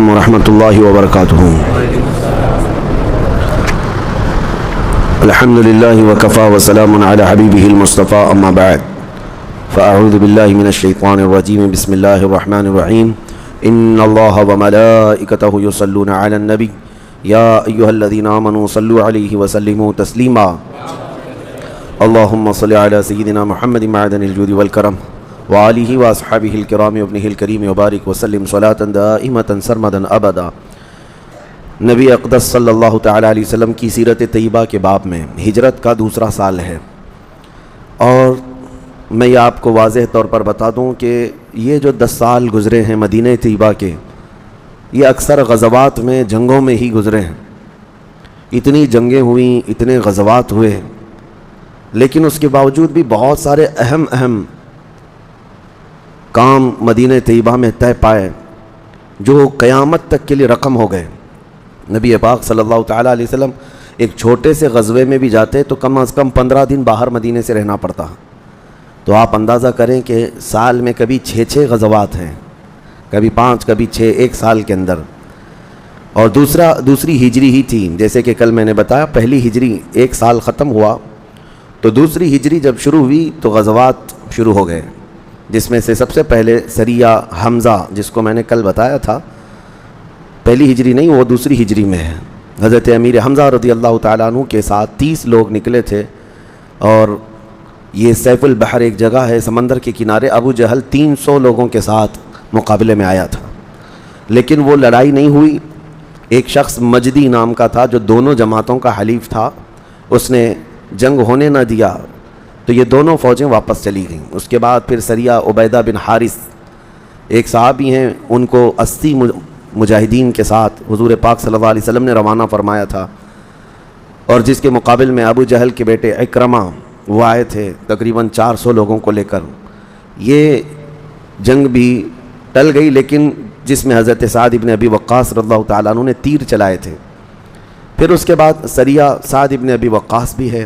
علیکم ورحمۃ اللہ وبرکاتہ۔ الحمد للہ وکفا وسلام علی حبیبہ المصطفیٰ، اما بعد فاعوذ باللہ من الشیطان الرجیم، بسم اللہ الرحمن الرحیم۔ ان اللہ وملائکتہ یصلون علی النبی یا ایہا الذین آمنوا صلوا علیہ وسلموا تسلیما۔ اللہم صل علی سیدنا محمد معدن الجود والکرم وآلہ واصحابہ الکرام وابنہ الکریم وبارک وسلم صلاۃ دائمۃ سرمدا ابدا۔ نبی اقدس صلی اللہ تعالیٰ علیہ وسلم کی سیرت طیبہ کے باب میں ہجرت کا دوسرا سال ہے، اور میں یہ آپ کو واضح طور پر بتا دوں کہ یہ جو 10 سال گزرے ہیں مدینہ طیبہ کے، یہ اکثر غزوات میں، جنگوں میں ہی گزرے ہیں۔ اتنی جنگیں ہوئیں، اتنے غزوات ہوئے، لیکن اس کے باوجود بھی بہت سارے اہم کام مدینہ طیبہ میں طے پائے جو قیامت تک کے لیے رقم ہو گئے۔ نبی پاک صلی اللہ تعالیٰ علیہ وسلم ایک چھوٹے سے غزوے میں بھی جاتے تو کم از کم 15 دن باہر مدینہ سے رہنا پڑتا، تو آپ اندازہ کریں کہ سال میں کبھی 6 غزوات ہیں، کبھی 5، کبھی 6 ایک سال کے اندر۔ اور دوسری ہجری ہی تھی، جیسے کہ کل میں نے بتایا، پہلی ہجری ایک سال ختم ہوا تو دوسری ہجری جب شروع ہوئی تو غزوات شروع ہو گئے، جس میں سے سب سے پہلے سریہ حمزہ، جس کو میں نے کل بتایا تھا، پہلی ہجری نہیں، وہ دوسری ہجری میں ہے۔ حضرت امیر حمزہ رضی اللہ تعالیٰ عنہ کے ساتھ 30 لوگ نکلے تھے، اور یہ سیف البحر ایک جگہ ہے سمندر کے کنارے۔ ابو جہل 300 لوگوں کے ساتھ مقابلے میں آیا تھا، لیکن وہ لڑائی نہیں ہوئی۔ ایک شخص مجدی نام کا تھا جو دونوں جماعتوں کا حلیف تھا، اس نے جنگ ہونے نہ دیا، تو یہ دونوں فوجیں واپس چلی گئیں۔ اس کے بعد پھر سریہ عبیدہ بن حارث، ایک صحابی ہیں، ان کو 80 مجاہدین کے ساتھ حضور پاک صلی اللہ علیہ وسلم نے روانہ فرمایا تھا، اور جس کے مقابل میں ابو جہل کے بیٹے اکرمہ وہ آئے تھے تقریباً 400 لوگوں کو لے کر۔ یہ جنگ بھی ٹل گئی، لیکن جس میں حضرت سعد ابن ابی وقاص رضی اللہ تعالیٰ عنہ نے تیر چلائے تھے۔ پھر اس کے بعد سریہ سعد ابن ابی وقاص بھی ہے۔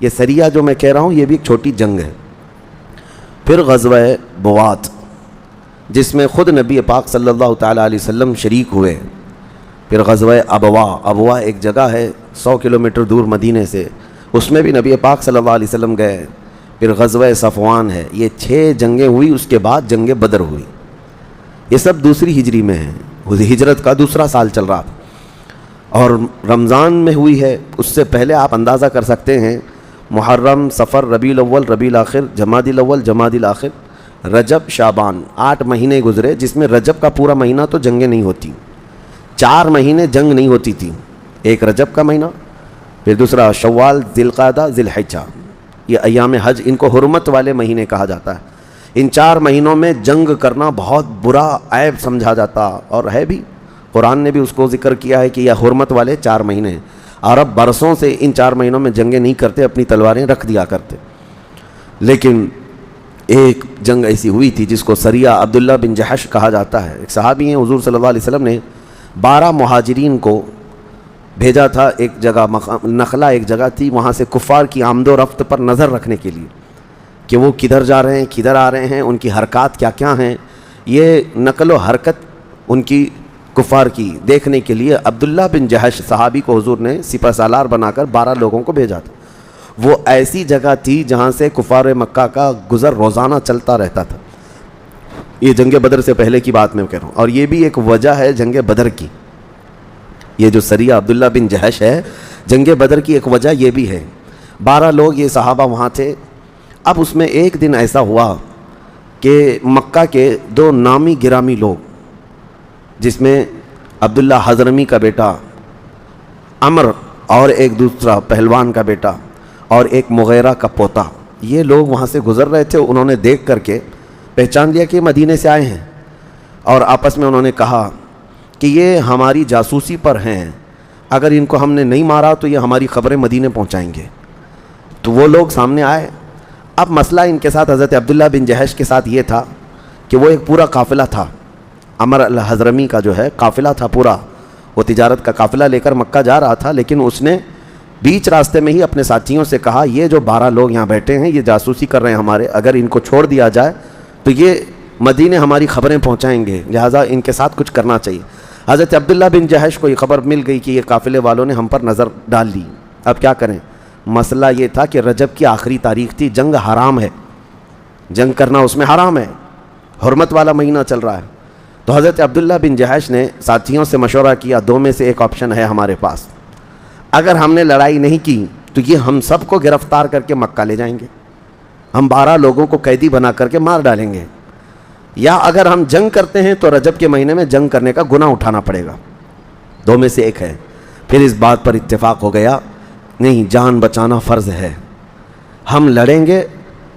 یہ سریہ جو میں کہہ رہا ہوں یہ بھی ایک چھوٹی جنگ ہے۔ پھر غزوہ بوات، جس میں خود نبی پاک صلی اللہ تعالیٰ علیہ وسلم شریک ہوئے۔ پھر غزوہ ابوا ایک جگہ ہے 100 کلومیٹر دور مدینے سے، اس میں بھی نبی پاک صلی اللہ علیہ وسلم گئے۔ پھر غزوہ صفوان ہے۔ یہ 6 جنگیں ہوئی، اس کے بعد جنگ بدر ہوئی۔ یہ سب دوسری ہجری میں ہیں، ہجرت کا دوسرا سال چل رہا تھا، اور رمضان میں ہوئی ہے۔ اس سے پہلے آپ اندازہ کر سکتے ہیں، محرم، صفر، ربیع الاول، ربیع الاخر، جمادی الاول، جمادی الاخر، رجب، شعبان، 8 مہینے گزرے، جس میں رجب کا پورا مہینہ تو جنگیں نہیں ہوتی، 4 مہینے جنگ نہیں ہوتی تھی۔ ایک رجب کا مہینہ، پھر دوسرا شوال، ذی القعدہ، ذی الحجہ، یہ ایام حج، ان کو حرمت والے مہینے کہا جاتا ہے۔ ان 4 مہینوں میں جنگ کرنا بہت برا عیب سمجھا جاتا، اور ہے بھی، قرآن نے بھی اس کو ذکر کیا ہے کہ یہ حرمت والے 4 مہینے ہیں۔ عرب برسوں سے ان 4 مہینوں میں جنگیں نہیں کرتے، اپنی تلواریں رکھ دیا کرتے۔ لیکن ایک جنگ ایسی ہوئی تھی جس کو سریہ عبداللہ بن جحش کہا جاتا ہے۔ ایک صحابی ہیں، حضور صلی اللہ علیہ وسلم نے 12 مہاجرین کو بھیجا تھا ایک جگہ، نخلا ایک جگہ تھی، وہاں سے کفار کی آمد و رفت پر نظر رکھنے کے لیے کہ وہ کدھر جا رہے ہیں، کدھر آ رہے ہیں، ان کی حرکات کیا کیا ہیں، یہ نقل و حرکت ان کی کفار کی دیکھنے کے لیے عبداللہ بن جحش صحابی کو حضور نے سپہ سالار بنا کر 12 لوگوں کو بھیجا تھا۔ وہ ایسی جگہ تھی جہاں سے کفار مکہ کا گزر روزانہ چلتا رہتا تھا۔ یہ جنگ بدر سے پہلے کی بات میں کہہ رہا ہوں، اور یہ بھی ایک وجہ ہے جنگ بدر کی۔ یہ جو سریہ عبداللہ بن جحش ہے، جنگ بدر کی ایک وجہ یہ بھی ہے۔ 12 لوگ یہ صحابہ وہاں تھے۔ اب اس میں ایک دن ایسا ہوا کہ مکہ کے 2 نامی گرامی لوگ، جس میں عبداللہ حضرمی کا بیٹا عمر، اور ایک دوسرا پہلوان کا بیٹا، اور ایک مغیرہ کا پوتا، یہ لوگ وہاں سے گزر رہے تھے۔ انہوں نے دیکھ کر کے پہچان لیا کہ مدینے سے آئے ہیں، اور آپس میں انہوں نے کہا کہ یہ ہماری جاسوسی پر ہیں، اگر ان کو ہم نے نہیں مارا تو یہ ہماری خبریں مدینے پہنچائیں گے۔ تو وہ لوگ سامنے آئے۔ اب مسئلہ ان کے ساتھ، حضرت عبداللہ بن جحش کے ساتھ یہ تھا کہ وہ ایک پورا قافلہ تھا، عمر الحضرمی کا جو ہے قافلہ تھا پورا، وہ تجارت کا قافلہ لے کر مکہ جا رہا تھا، لیکن اس نے بیچ راستے میں ہی اپنے ساتھیوں سے کہا، یہ جو 12 لوگ یہاں بیٹھے ہیں یہ جاسوسی کر رہے ہیں ہمارے، اگر ان کو چھوڑ دیا جائے تو یہ مدینے ہماری خبریں پہنچائیں گے، لہٰذا ان کے ساتھ کچھ کرنا چاہیے۔ حضرت عبداللہ بن جہش کو یہ خبر مل گئی کہ یہ قافلے والوں نے ہم پر نظر ڈال لی، اب کیا کریں؟ مسئلہ یہ تھا کہ رجب کی آخری تاریخ تھی، جنگ حرام ہے، جنگ کرنا اس میں حرام ہے، حرمت والا مہینہ چل رہا ہے۔ تو حضرت عبداللہ بن جہش نے ساتھیوں سے مشورہ کیا، دو میں سے ایک آپشن ہے ہمارے پاس، اگر ہم نے لڑائی نہیں کی تو یہ ہم سب کو گرفتار کر کے مکہ لے جائیں گے، ہم 12 لوگوں کو قیدی بنا کر کے مار ڈالیں گے، یا اگر ہم جنگ کرتے ہیں تو رجب کے مہینے میں جنگ کرنے کا گناہ اٹھانا پڑے گا، دو میں سے ایک ہے۔ پھر اس بات پر اتفاق ہو گیا، نہیں، جان بچانا فرض ہے، ہم لڑیں گے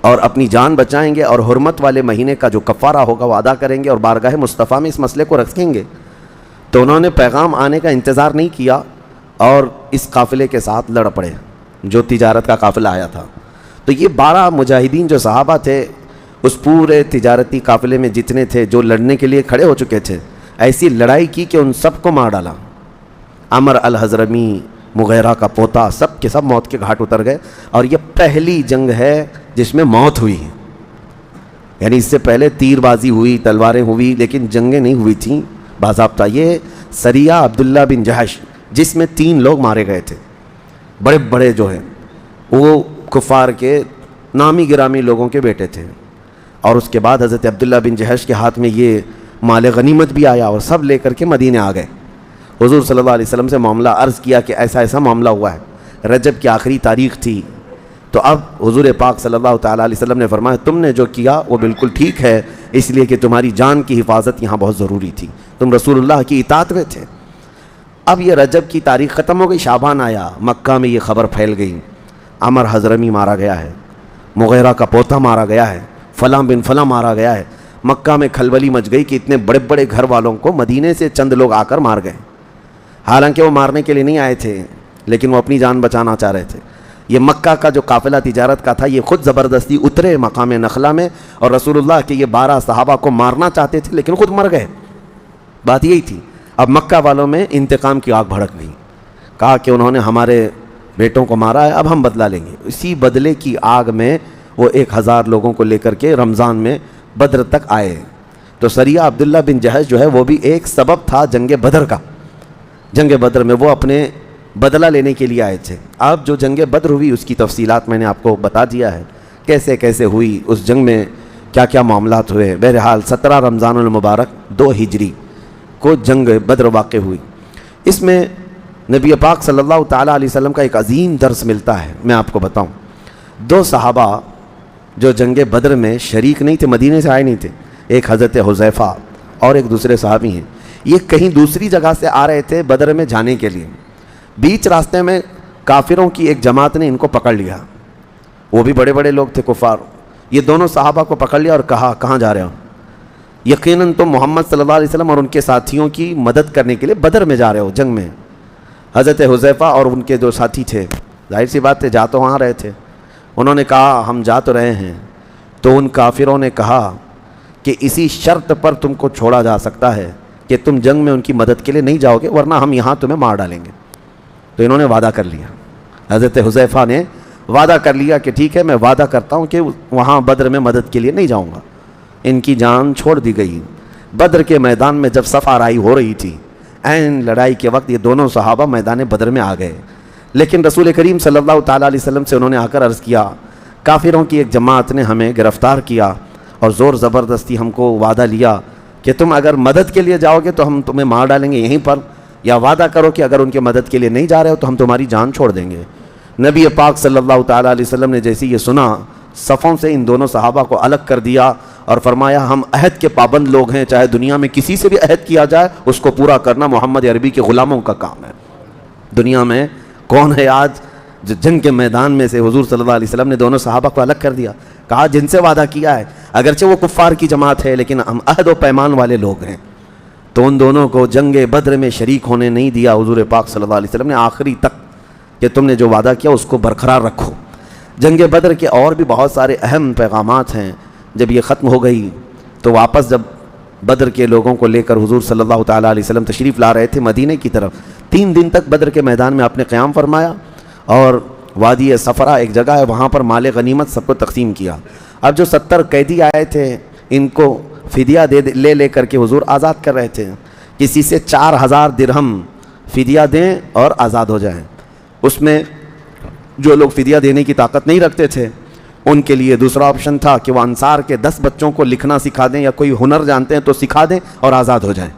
اور اپنی جان بچائیں گے اور حرمت والے مہینے کا جو کفارہ ہوگا وہ ادا کریں گے اور بارگاہ مصطفیٰ میں اس مسئلے کو رکھیں گے۔ تو انہوں نے پیغام آنے کا انتظار نہیں کیا اور اس قافلے کے ساتھ لڑ پڑے جو تجارت کا قافلہ آیا تھا۔ تو یہ 12 مجاہدین جو صحابہ تھے اس پورے تجارتی قافلے میں جتنے تھے جو لڑنے کے لیے کھڑے ہو چکے تھے، ایسی لڑائی کی کہ ان سب کو مار ڈالا۔ عمر الحضرمی، مغیرہ کا پوتا، سب کے سب موت کے گھاٹ اتر گئے، اور یہ پہلی جنگ ہے جس میں موت ہوئی، یعنی اس سے پہلے تیر بازی ہوئی، تلواریں ہوئی، لیکن جنگیں نہیں ہوئی تھیں باضابطہ۔ یہ سریہ عبداللہ بن جہش جس میں 3 لوگ مارے گئے تھے، بڑے بڑے جو ہیں وہ کفار کے نامی گرامی لوگوں کے بیٹے تھے، اور اس کے بعد حضرت عبداللہ بن جہش کے ہاتھ میں یہ مال غنیمت بھی آیا اور سب لے کر کے مدینے آ گئے۔ حضور صلی اللہ علیہ وسلم سے معاملہ عرض کیا کہ ایسا ایسا معاملہ ہوا ہے، رجب کی آخری تاریخ تھی، تو اب حضور پاک صلی اللہ تعالیٰ علیہ وسلم نے فرمایا تم نے جو کیا وہ بالکل ٹھیک ہے، اس لیے کہ تمہاری جان کی حفاظت یہاں بہت ضروری تھی، تم رسول اللہ کی اطاعت میں تھے۔ اب یہ رجب کی تاریخ ختم ہو گئی، شعبان آیا، مکہ میں یہ خبر پھیل گئی، عمر حضرمی مارا گیا ہے، مغیرہ کا پوتا مارا گیا ہے، فلاں بن فلاں مارا گیا ہے۔ مکہ میں کھلبلی مچ گئی کہ اتنے بڑے بڑے گھر والوں کو مدینے سے چند لوگ آ کر مار گئے، حالانکہ وہ مارنے کے لیے نہیں آئے تھے لیکن وہ اپنی جان بچانا چاہ رہے تھے۔ یہ مکہ کا جو قافلہ تجارت کا تھا یہ خود زبردستی اترے مقام نخلا میں، اور رسول اللہ کے یہ 12 صحابہ کو مارنا چاہتے تھے لیکن خود مر گئے، بات یہی تھی۔ اب مکہ والوں میں انتقام کی آگ بھڑک گئی، کہا کہ انہوں نے ہمارے بیٹوں کو مارا ہے، اب ہم بدلہ لیں گے۔ اسی بدلے کی آگ میں وہ 1000 لوگوں کو لے کر کے رمضان میں بدر تک آئے۔ تو سریہ عبداللہ بن جہش جو ہے وہ بھی ایک سبب تھا جنگ بدر کا، جنگ بدر میں وہ اپنے بدلہ لینے کے لیے آئے تھے۔ اب جو جنگ بدر ہوئی اس کی تفصیلات میں نے آپ کو بتا دیا ہے، کیسے کیسے ہوئی، اس جنگ میں کیا کیا معاملات ہوئے۔ بہرحال 17 رمضان المبارک 2 ہجری کو جنگ بدر واقع ہوئی۔ اس میں نبی پاک صلی اللہ تعالیٰ علیہ وسلم کا ایک عظیم درس ملتا ہے، میں آپ کو بتاؤں۔ 2 صحابہ جو جنگ بدر میں شریک نہیں تھے، مدینے سے آئے نہیں تھے، ایک حضرت حذیفہ اور ایک دوسرے صحابی ہیں، یہ کہیں دوسری جگہ سے آ رہے تھے بدر میں جانے کے لیے۔ بیچ راستے میں کافروں کی ایک جماعت نے ان کو پکڑ لیا، وہ بھی بڑے بڑے لوگ تھے کفار۔ یہ دونوں صحابہ کو پکڑ لیا اور کہا کہاں جا رہے ہو؟ یقیناً تم محمد صلی اللہ علیہ وسلم اور ان کے ساتھیوں کی مدد کرنے کے لیے بدر میں جا رہے ہو، جنگ میں۔ حضرت حذیفہ اور ان کے جو ساتھی تھے، ظاہر سی بات ہے جا تو وہاں رہے تھے، انہوں نے کہا ہم جا تو رہے ہیں۔ تو ان کافروں نے کہا کہ اسی شرط پر تم کو چھوڑا جا سکتا ہے کہ تم جنگ میں ان کی مدد کے لیے نہیں جاؤ گے، ورنہ ہم یہاں تمہیں مار ڈالیں گے۔ تو انہوں نے وعدہ کر لیا، حضرت حذیفہ نے وعدہ کر لیا کہ ٹھیک ہے میں وعدہ کرتا ہوں کہ وہاں بدر میں مدد کے لیے نہیں جاؤں گا۔ ان کی جان چھوڑ دی گئی۔ بدر کے میدان میں جب صف آرائی ہو رہی تھی، عین لڑائی کے وقت یہ دونوں صحابہ میدان بدر میں آ گئے، لیکن رسول کریم صلی اللہ تعالیٰ علیہ وسلم سے انہوں نے آ کر عرض کیا کافروں کی ایک جماعت نے ہمیں گرفتار کیا اور زور زبردستی ہم کو وعدہ لیا کہ تم اگر مدد کے لیے جاؤ گے تو ہم تمہیں مار ڈالیں گے یہیں پر، یا وعدہ کرو کہ اگر ان کے مدد کے لیے نہیں جا رہے ہو تو ہم تمہاری جان چھوڑ دیں گے۔ نبی پاک صلی اللہ تعالیٰ علیہ وسلم نے جیسے یہ سنا، صفوں سے ان دونوں صحابہ کو الگ کر دیا اور فرمایا ہم عہد کے پابند لوگ ہیں، چاہے دنیا میں کسی سے بھی عہد کیا جائے اس کو پورا کرنا محمد عربی کے غلاموں کا کام ہے۔ دنیا میں کون ہے آج جو جنگ کے میدان میں سے حضور صلی اللہ علیہ وسلم نے دونوں صحابہ کو الگ کر دیا، کہا جن سے وعدہ کیا ہے اگرچہ وہ کفار کی جماعت ہے لیکن ہم عہد و پیمان والے لوگ ہیں۔ تو ان دونوں کو جنگ بدر میں شریک ہونے نہیں دیا حضور پاک صلی اللہ علیہ وسلم نے آخری تک، کہ تم نے جو وعدہ کیا اس کو برقرار رکھو۔ جنگ بدر کے اور بھی بہت سارے اہم پیغامات ہیں۔ جب یہ ختم ہو گئی تو واپس جب بدر کے لوگوں کو لے کر حضور صلی اللہ تعالیٰ علیہ وسلم تشریف لا رہے تھے مدینے کی طرف، 3 دن تک بدر کے میدان میں آپ نے قیام فرمایا اور وادی صفرا ایک جگہ ہے وہاں پر مال غنیمت سب کو تقسیم کیا۔ اب جو 70 قیدی آئے تھے ان کو فدیہ لے کر کے حضور آزاد کر رہے تھے کسی سے 4000 درہم فدیہ دیں اور آزاد ہو جائیں۔ اس میں جو لوگ فدیہ دینے کی طاقت نہیں رکھتے تھے ان کے لیے دوسرا آپشن تھا کہ وہ انصار کے 10 بچوں کو لکھنا سکھا دیں، یا کوئی ہنر جانتے ہیں تو سکھا دیں اور آزاد ہو جائیں۔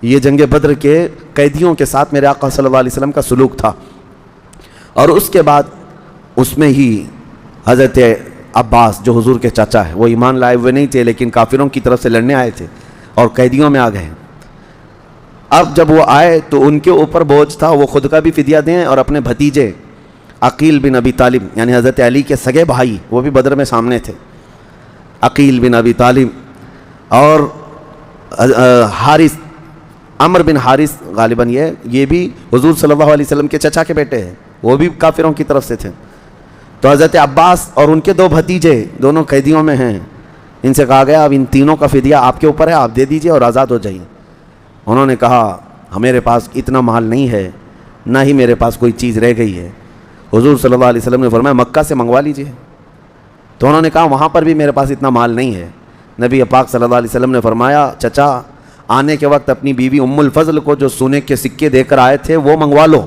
یہ جنگ بدر کے قیدیوں کے ساتھ میرے آقا صلی اللہ علیہ وسلم کا سلوک تھا۔ اور اس کے بعد اس میں ہی حضرت عباس جو حضور کے چاچا ہے، وہ ایمان لائے ہوئے نہیں تھے لیکن کافروں کی طرف سے لڑنے آئے تھے اور قیدیوں میں آ گئے۔ اب جب وہ آئے تو ان کے اوپر بوجھ تھا وہ خود کا بھی فدیہ دیں اور اپنے بھتیجے عقیل بن ابی طالب یعنی حضرت علی کے سگے بھائی، وہ بھی بدر میں سامنے تھے، عقیل بن ابی طالب اور حارث، عمر بن حارث غالباً یہ بھی حضور صلی اللہ علیہ وسلم کے چچا کے بیٹے ہیں، وہ بھی کافروں کی طرف سے تھے۔ تو حضرت عباس اور ان کے 2 بھتیجے دونوں قیدیوں میں ہیں، ان سے کہا گیا اب ان تینوں کا فدیہ آپ کے اوپر ہے، آپ دے دیجئے اور آزاد ہو جائیے۔ انہوں نے کہا میرے پاس اتنا مال نہیں ہے، نہ ہی میرے پاس کوئی چیز رہ گئی ہے۔ حضور صلی اللہ علیہ وسلم نے فرمایا مکہ سے منگوا لیجئے۔ تو انہوں نے کہا وہاں پر بھی میرے پاس اتنا مال نہیں ہے۔ نبی پاک صلی اللہ علیہ وسلم نے فرمایا چچا آنے کے وقت اپنی بیوی ام الفضل کو جو سونے کے سکے دے کر آئے تھے وہ منگوا لو،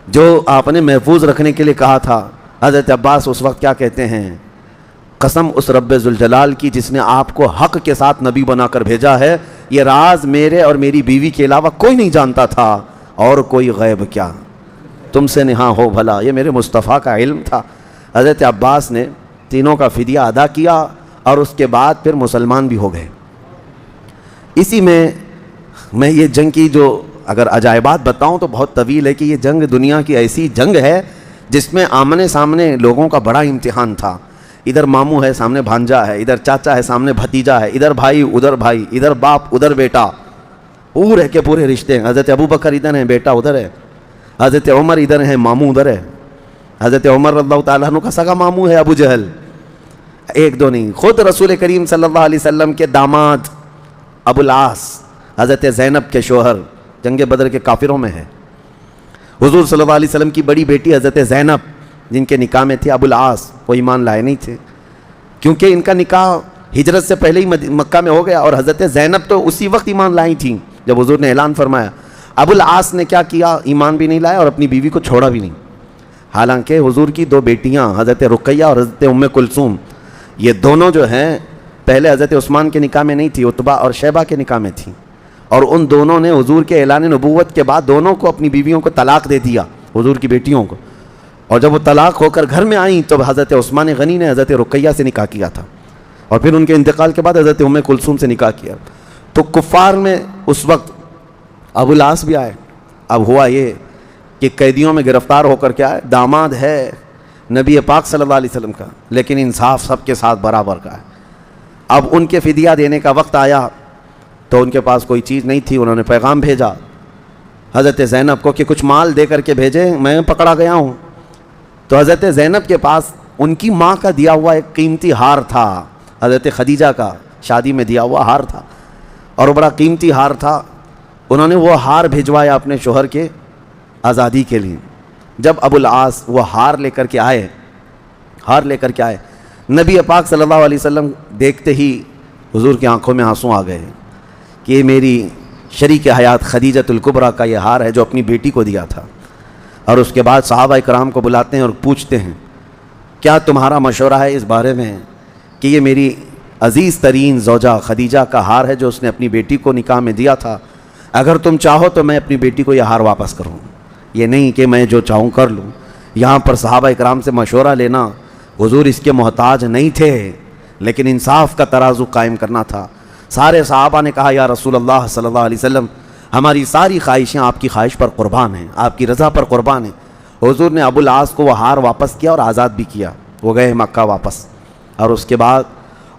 جو آپ نے محفوظ رکھنے کے لیے کہا تھا۔ حضرت عباس اس وقت کیا کہتے ہیں، قسم اس رب ذوالجلال کی جس نے آپ کو حق کے ساتھ نبی بنا کر بھیجا ہے، یہ راز میرے اور میری بیوی کے علاوہ کوئی نہیں جانتا تھا، اور کوئی غیب کیا تم سے نہاں ہو بھلا، یہ میرے مصطفیٰ کا علم تھا۔ حضرت عباس نے تینوں کا فدیہ ادا کیا اور اس کے بعد پھر مسلمان بھی ہو گئے۔ اسی میں یہ جنگ کی جو اگر عجائبات بتاؤں تو بہت طویل ہے کہ یہ جنگ دنیا کی ایسی جنگ ہے جس میں آمنے سامنے لوگوں کا بڑا امتحان تھا۔ ادھر ماموں ہے، سامنے بھانجا ہے، ادھر چاچا ہے، سامنے بھتیجا ہے، ادھر بھائی ادھر باپ ادھر بیٹا، پورے کے پورے رشتے ہیں۔ حضرت ابوبکر ادھر ہیں، بیٹا ادھر ہے، حضرت عمر ادھر ہیں، ماموں ادھر ہے۔ حضرت عمر رضی اللہ تعالیٰ عنہ کا سگا ماموں ہے ابو جہل، ایک دو نہیں، خود رسول کریم صلی اللہ علیہ وسلم کے داماد ابو العاص حضرت زینب کے شوہر جنگ بدر کے کافروں میں ہے۔ حضور صلی اللہ علیہ وسلم کی بڑی بیٹی حضرت زینب جن کے نکاح میں تھے ابو العاص، وہ ایمان لائے نہیں تھے کیونکہ ان کا نکاح ہجرت سے پہلے ہی مکہ میں ہو گیا، اور حضرت زینب تو اسی وقت ایمان لائی تھیں جب حضور نے اعلان فرمایا۔ ابو العاص نے کیا کیا، ایمان بھی نہیں لایا اور اپنی بیوی کو چھوڑا بھی نہیں۔ حالانکہ حضور کی 2 بیٹیاں حضرت رقیہ اور حضرت ام کلثوم، یہ دونوں جو ہیں پہلے حضرت عثمان کے نکاح میں نہیں تھی، عتبہ اور شیبہ کے نکاح میں تھیں، اور ان دونوں نے حضور کے اعلان نبوت کے بعد دونوں کو اپنی بیویوں کو طلاق دے دیا، حضور کی بیٹیوں کو۔ اور جب وہ طلاق ہو کر گھر میں آئیں تو حضرت عثمان غنی نے حضرت رقیہ سے نکاح کیا تھا، اور پھر ان کے انتقال کے بعد حضرت ام کلثوم سے نکاح کیا۔ تو کفار میں اس وقت ابو العاص بھی آئے۔ اب ہوا یہ کہ قیدیوں میں گرفتار ہو کر کے آئے، داماد ہے نبی پاک صلی اللہ علیہ وسلم کا، لیکن انصاف سب کے ساتھ برابر کا ہے۔ اب ان کے فدیہ دینے کا وقت آیا تو ان کے پاس کوئی چیز نہیں تھی، انہوں نے پیغام بھیجا حضرت زینب کو کہ کچھ مال دے کر کے بھیجیں، میں پکڑا گیا ہوں۔ تو حضرت زینب کے پاس ان کی ماں کا دیا ہوا ایک قیمتی ہار تھا، حضرت خدیجہ کا شادی میں دیا ہوا ہار تھا، اور وہ بڑا قیمتی ہار تھا۔ انہوں نے وہ ہار بھیجوایا اپنے شوہر کے آزادی کے لیے۔ جب ابو العاص وہ ہار لے کر کے آئے، نبی پاک صلی اللہ علیہ وسلم دیکھتے ہی حضور کی آنکھوں میں آنسو آ گئے کہ یہ میری شریک حیات خدیجۃ الکبریٰ کا یہ ہار ہے جو اپنی بیٹی کو دیا تھا۔ اور اس کے بعد صحابہ اکرام کو بلاتے ہیں اور پوچھتے ہیں کیا تمہارا مشورہ ہے اس بارے میں کہ یہ میری عزیز ترین زوجہ خدیجہ کا ہار ہے جو اس نے اپنی بیٹی کو نکاح میں دیا تھا، اگر تم چاہو تو میں اپنی بیٹی کو یہ ہار واپس کروں، یہ نہیں کہ میں جو چاہوں کر لوں۔ یہاں پر صحابہ اکرام سے مشورہ لینا، حضور اس کے محتاج نہیں تھے، لیکن انصاف کا ترازو قائم کرنا تھا۔ سارے صحابہ نے کہا یا رسول اللہ صلی اللہ علیہ وسلم، ہماری ساری خواہشیں آپ کی خواہش پر قربان ہیں، آپ کی رضا پر قربان ہیں۔ حضور نے ابو العاص کو وہ ہار واپس کیا اور آزاد بھی کیا، وہ گئے مکہ واپس۔ اور اس کے بعد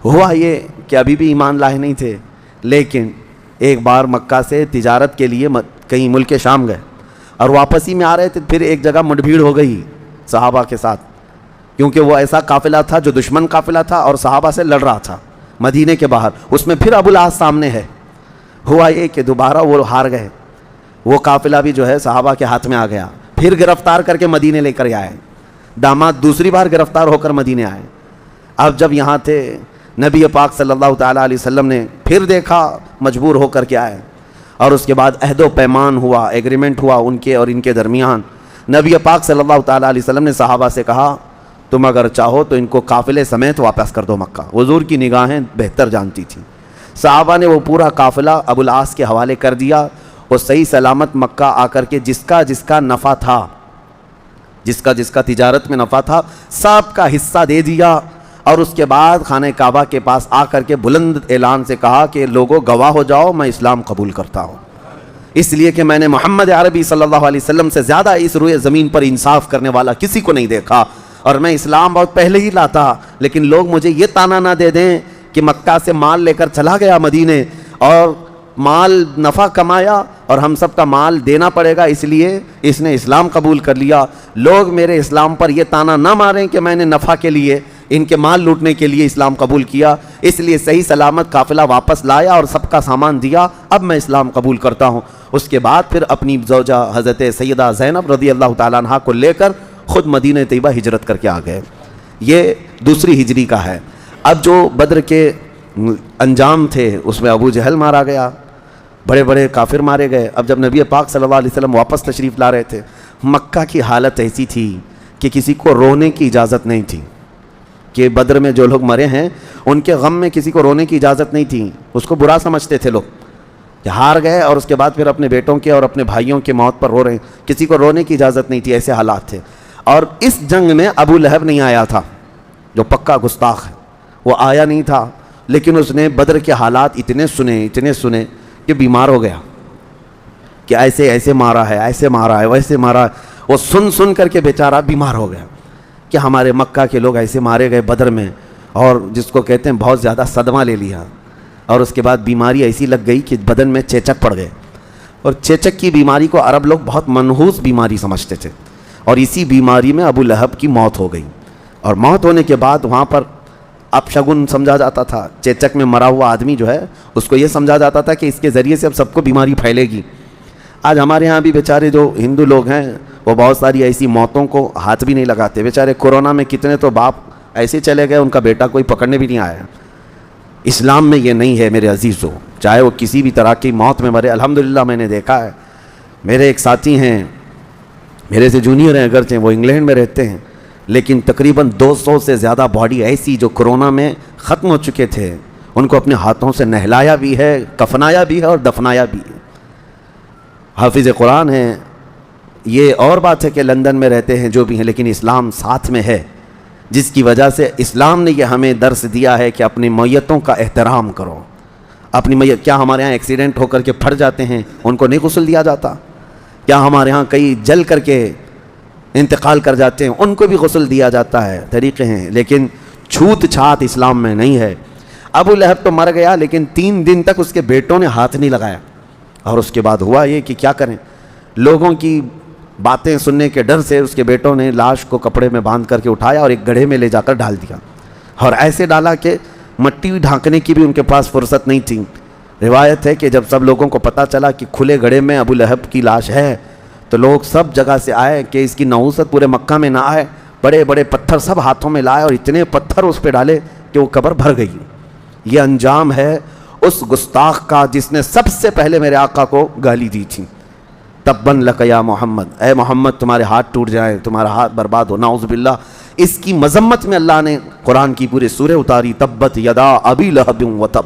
ہوا یہ کہ ابھی بھی ایمان لائے نہیں تھے، لیکن ایک بار مکہ سے تجارت کے لیے کہیں ملک شام گئے اور واپسی میں آ رہے تھے، پھر ایک جگہ مٹ بھیڑ ہو گئی صحابہ کے ساتھ، کیونکہ وہ ایسا قافلہ تھا جو دشمن قافلہ تھا اور صحابہ سے لڑ رہا تھا مدینے کے باہر، اس میں پھر ابو العاص سامنے ہے۔ ہوا یہ کہ دوبارہ وہ ہار گئے، وہ قافلہ بھی جو ہے صحابہ کے ہاتھ میں آ گیا، پھر گرفتار کر کے مدینے لے کر آئے، داماد دوسری بار گرفتار ہو کر مدینے آئے۔ اب جب یہاں تھے نبی پاک صلی اللہ تعالیٰ علیہ وسلم نے پھر دیکھا، مجبور ہو کر کے آئے، اور اس کے بعد عہد و پیمان ہوا، ایگریمنٹ ہوا ان کے اور ان کے درمیان۔ نبی پاک صلی اللہ تعالیٰ علیہ وسلم نے صحابہ سے کہا تم اگر چاہو تو ان کو قافلے سمیت واپس کر دو مکہ۔ حضور کی نگاہیں بہتر جانتی تھیں، صحابہ نے وہ پورا قافلہ ابو العاص کے حوالے کر دیا۔ وہ صحیح سلامت مکہ آ کر کے جس کا نفع تھا، جس کا تجارت میں نفع تھا، سب کا حصہ دے دیا، اور اس کے بعد خانہ کعبہ کے پاس آ کر کے بلند اعلان سے کہا کہ لوگوں گواہ ہو جاؤ میں اسلام قبول کرتا ہوں، اس لیے کہ میں نے محمد عربی صلی اللہ علیہ وسلم سے زیادہ اس روئے زمین پر انصاف کرنے والا کسی کو نہیں دیکھا، اور میں اسلام بہت پہلے ہی لاتا، لیکن لوگ مجھے یہ طعنہ نہ دے دیں کہ مکہ سے مال لے کر چلا گیا مدینے اور مال نفع کمایا اور ہم سب کا مال دینا پڑے گا، اس لیے اس نے اسلام قبول کر لیا۔ لوگ میرے اسلام پر یہ طعنہ نہ ماریں کہ میں نے نفع کے لیے، ان کے مال لوٹنے کے لیے اسلام قبول کیا، اس لیے صحیح سلامت قافلہ واپس لایا اور سب کا سامان دیا، اب میں اسلام قبول کرتا ہوں۔ اس کے بعد پھر اپنی زوجہ حضرت سیدہ زینب رضی اللہ تعالیٰ عنہ کو لے کر خود مدینہ طیبہ ہجرت کر کے آ گئے۔ یہ دوسری ہجری کا ہے۔ اب جو بدر کے انجام تھے اس میں ابو جہل مارا گیا، بڑے بڑے کافر مارے گئے۔ اب جب نبی پاک صلی اللہ علیہ وسلم واپس تشریف لا رہے تھے، مکہ کی حالت ایسی تھی کہ کسی کو رونے کی اجازت نہیں تھی، کہ بدر میں جو لوگ مرے ہیں ان کے غم میں کسی کو رونے کی اجازت نہیں تھی، اس کو برا سمجھتے تھے لوگ کہ ہار گئے اور اس کے بعد پھر اپنے بیٹوں کے اور اپنے بھائیوں کے موت پر رو رہے ہیں، کسی کو رونے کی اجازت نہیں تھی، ایسے حالات تھے۔ اور اس جنگ میں ابو لہب نہیں آیا تھا جو پکا گستاخ ہے، وہ آیا نہیں تھا، لیکن اس نے بدر کے حالات اتنے سنے کہ بیمار ہو گیا کہ ایسے مارا ہے، ایسے مارا ہے، ویسے مارا ہے۔ وہ سن کر کے بیچارہ بیمار ہو گیا کہ ہمارے مکہ کے لوگ ایسے مارے گئے بدر میں، اور جس کو کہتے ہیں بہت زیادہ صدمہ لے لیا، اور اس کے بعد بیماری ایسی لگ گئی کہ بدن میں چیچک پڑ گئے، اور چیچک کی بیماری کو عرب لوگ بہت منحوس بیماری سمجھتے تھے، اور اسی بیماری میں ابو لہب کی موت ہو گئی۔ اور موت ہونے کے بعد وہاں پر اپشگن سمجھا جاتا تھا، چیچک میں مرا ہوا آدمی جو ہے اس کو یہ سمجھا جاتا تھا کہ اس کے ذریعے سے اب سب کو بیماری پھیلے گی۔ آج ہمارے ہاں بھی بیچارے جو ہندو لوگ ہیں وہ بہت ساری ایسی موتوں کو ہاتھ بھی نہیں لگاتے، بیچارے کورونا میں کتنے تو باپ ایسے چلے گئے ان کا بیٹا کوئی پکڑنے بھی نہیں آیا۔ اسلام میں یہ نہیں ہے میرے عزیزو، چاہے وہ کسی بھی طرح کی موت میں مرے۔ الحمدللہ میں نے دیکھا ہے، میرے ایک ساتھی ہیں، میرے سے جونیئر ہیں اگرچہ، وہ انگلینڈ میں رہتے ہیں، لیکن تقریباً 200 سے زیادہ باڈی ایسی جو کرونا میں ختم ہو چکے تھے، ان کو اپنے ہاتھوں سے نہلایا بھی ہے، کفنایا بھی ہے اور دفنایا بھی ہے۔ حافظ قرآن ہیں، یہ اور بات ہے کہ لندن میں رہتے ہیں جو بھی ہیں، لیکن اسلام ساتھ میں ہے، جس کی وجہ سے اسلام نے یہ ہمیں درس دیا ہے کہ اپنی میتوں کا احترام کرو۔ اپنی میت، کیا ہمارے ہاں ایکسیڈنٹ ہو کر کے پھٹ جاتے ہیں ان کو نہیں غسل دیا جاتا؟ کیا ہمارے ہاں کئی جل کر کے انتقال کر جاتے ہیں ان کو بھی غسل دیا جاتا ہے؟ طریقے ہیں، لیکن چھوت چھات اسلام میں نہیں ہے۔ ابو لہب تو مر گیا، لیکن 3 دن تک اس کے بیٹوں نے ہاتھ نہیں لگایا، اور اس کے بعد ہوا یہ کہ کیا کریں، لوگوں کی باتیں سننے کے ڈر سے اس کے بیٹوں نے لاش کو کپڑے میں باندھ کر کے اٹھایا اور ایک گڑھے میں لے جا کر ڈال دیا، اور ایسے ڈالا کہ مٹی ڈھانکنے کی بھی ان کے پاس فرصت نہیں تھی۔ روایت ہے کہ جب سب لوگوں کو پتہ چلا کہ کھلے گڑھے میں ابو لہب کی لاش ہے، تو لوگ سب جگہ سے آئے کہ اس کی نحوست پورے مکہ میں نہ آئے، بڑے بڑے پتھر سب ہاتھوں میں لائے اور اتنے پتھر اس پہ ڈالے کہ وہ قبر بھر گئی۔ یہ انجام ہے اس گستاخ کا جس نے سب سے پہلے میرے آقا کو گالی دی تھی، تبن لک یا محمد، اے محمد تمہارے ہاتھ ٹوٹ جائیں، تمہارا ہاتھ برباد ہو، نعوذ باللہ۔ اس کی مذمت میں اللہ نے قرآن کی پوری سورہ اتاری، تبت یدا ابی لہب و تب،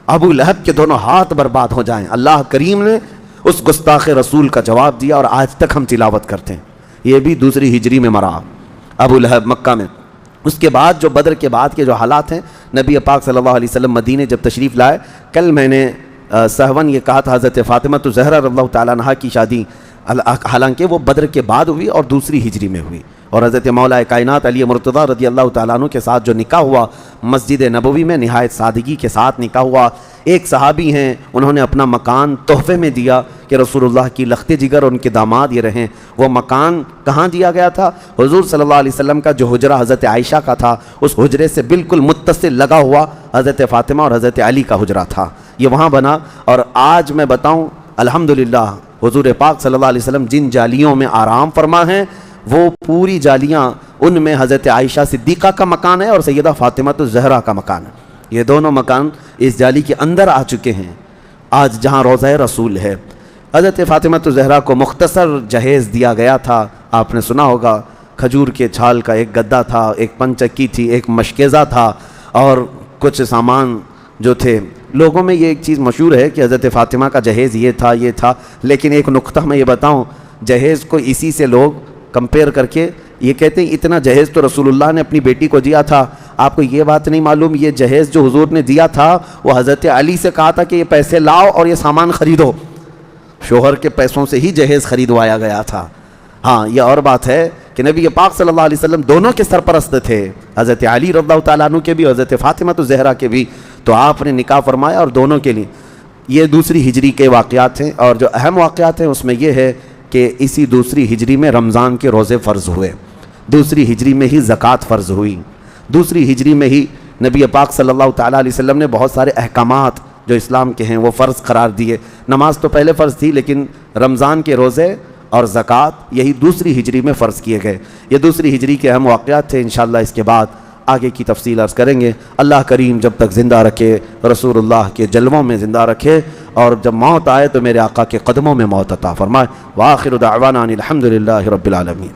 ابو لہب کے دونوں ہاتھ برباد ہو جائیں۔ اللہ کریم نے اس گستاخ رسول کا جواب دیا، اور آج تک ہم تلاوت کرتے ہیں۔ یہ بھی دوسری ہجری میں مرا ابو لہب مکہ میں۔ اس کے بعد جو بدر کے بعد کے جو حالات ہیں، نبی پاک صلی اللہ علیہ وسلم مدینہ جب تشریف لائے، کل میں نے سہون یہ کہا تھا حضرت فاطمہ زہرا رضی اللہ تعالیٰ عنہا کی شادی حالانکہ وہ بدر کے بعد ہوئی اور دوسری ہجری میں ہوئی، اور حضرت مولا کائنات علی مرتضیٰ رضی اللہ تعالیٰ عنہ کے ساتھ جو نکاح ہوا مسجد نبوی میں نہایت سادگی کے ساتھ نکاح ہوا۔ ایک صحابی ہیں، انہوں نے اپنا مکان تحفے میں دیا کہ رسول اللہ کی لخت جگر اور ان کے داماد یہ رہیں۔ وہ مکان کہاں دیا گیا تھا؟ حضور صلی اللہ علیہ وسلم کا جو حجرہ حضرت عائشہ کا تھا، اس حجرے سے بالکل متصل لگا ہوا حضرت فاطمہ اور حضرت علی کا حجرہ تھا، یہ وہاں بنا۔ اور آج میں بتاؤں الحمدللہ حضور پاک صلی اللہ علیہ وسلم جن جالیوں میں آرام فرما ہیں، وہ پوری جالیاں ان میں حضرت عائشہ صدیقہ کا مکان ہے اور سیدہ فاطمہ الزہرا کا مکان ہے۔ یہ دونوں مکان اس جالی کے اندر آ چکے ہیں آج جہاں روضہ رسول ہے۔ حضرت فاطمہ الزہرا کو مختصر جہیز دیا گیا تھا، آپ نے سنا ہوگا، کھجور کے چھال کا ایک گدا تھا، ایک پنچکی تھی، ایک مشکیزہ تھا اور کچھ سامان جو تھے۔ لوگوں میں یہ ایک چیز مشہور ہے کہ حضرت فاطمہ کا جہیز یہ تھا، لیکن ایک نقطہ میں یہ بتاؤں، جہیز کو اسی سے لوگ کمپیئر کر کے یہ کہتے ہیں اتنا جہیز تو رسول اللہ نے اپنی بیٹی کو دیا تھا۔ آپ کو یہ بات نہیں معلوم، یہ جہیز جو حضور نے دیا تھا وہ حضرت علی سے کہا تھا کہ یہ پیسے لاؤ اور یہ سامان خریدو، شوہر کے پیسوں سے ہی جہیز خریدوایا گیا تھا۔ ہاں یہ اور بات ہے کہ نبی پاک صلی اللہ علیہ وسلم دونوں کے سرپرست تھے، حضرت علی رضی اللہ تعالیٰ عنہ کے بھی، حضرت فاطمہ الزہرا کے بھی، تو آپ نے نکاح فرمایا اور دونوں کے لیے۔ یہ دوسری ہجری کے واقعات ہیں، اور جو اہم واقعات ہیں اس میں یہ ہے کہ اسی دوسری ہجری میں رمضان کے روزے فرض ہوئے، دوسری ہجری میں ہی زکوٰۃ فرض ہوئی، دوسری ہجری میں ہی نبی پاک صلی اللہ تعالیٰ علیہ وسلم نے بہت سارے احکامات جو اسلام کے ہیں وہ فرض قرار دیے۔ نماز تو پہلے فرض تھی، لیکن رمضان کے روزے اور زکوٰۃ یہی دوسری ہجری میں فرض کیے گئے۔ یہ دوسری ہجری کے اہم واقعات تھے، انشاءاللہ اس کے بعد آگے کی تفصیل عرض کریں گے۔ اللہ کریم جب تک زندہ رکھے، رسول اللہ کے جلووں میں زندہ رکھے، اور جب موت آئے تو میرے آقا کے قدموں میں موت عطا فرمائے۔ وآخر دعوانا ان الحمد للہ رب العالمین۔